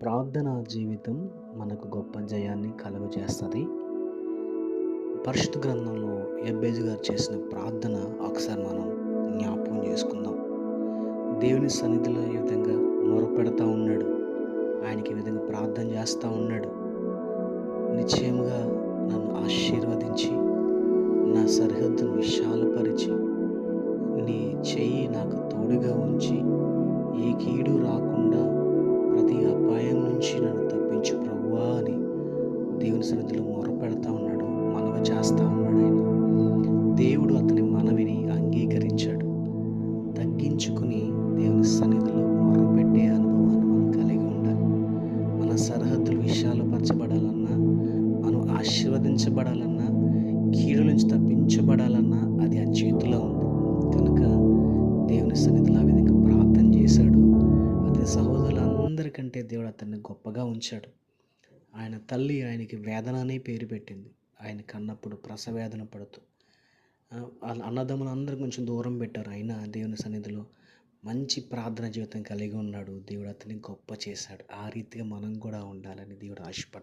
ప్రార్థనా జీవితం మనకు గొప్ప జయాన్ని కలుగజేస్తుంది. పరిశుద్ధ గ్రంథంలో ఎబ్బేజు గారు చేసిన ప్రార్థన ఒకసారి మనం జ్ఞాపకం చేసుకుందాం. దేవుని సన్నిధిలో ఈ విధంగా మొరపెడతా ఉన్నాడు. ఆయనకి ఈ విధంగా ప్రార్థన చేస్తూ ఉన్నాడు. నిశ్చయముగా నన్ను ఆశీర్వదించి నా సరిహద్దును విశాలపరిచి నీ చెయ్యి నాకు తోడుగా ఉంచి ఏ కీడు రాకుండా ప్రతి అపాయం నుంచి నన్ను తప్పించు ప్రభువా అని దేవుని సన్నిధిలో మొరపెడతా ఉన్నాడు, మనవి చేస్తూ ఉన్నాడు. ఆయన దేవుడు అతని మనవిని అంగీకరించాడు. తగ్గించుకుని దేవుని సన్నిధిలో మొరపెట్టే అనుభవాన్ని మనం కలిగి ఉండాలి. మన సరిహద్దులు విశాలపరచబడాలన్నా, మనం ఆశీర్వదించబడాలన్నా, కీడు నుంచి తప్పించబడాలన్నా అది ఆ చేతిలో ఉంది. కనుక దేవుని సన్నిధిలో ఆ విధంగా ప్రార్థన చేశాడు. అతని సహోదరులందరికంటే దేవుడు అతన్ని గొప్పగా ఉంచాడు. ఆయన తల్లి ఆయనకి వేదన అనే పేరు పెట్టింది. ఆయన కన్నప్పుడు ప్రసవేదన పడుతూ వాళ్ళ అన్నదమ్ములందరూ కొంచెం దూరం పెట్టారు. అయినా దేవుని సన్నిధిలో మంచి ప్రార్థన జీవితం కలిగి ఉన్నాడు. దేవుడు అతన్ని గొప్ప చేశాడు. ఆ రీతిగా మనం కూడా ఉండాలని దేవుడు ఆశపడతాడు.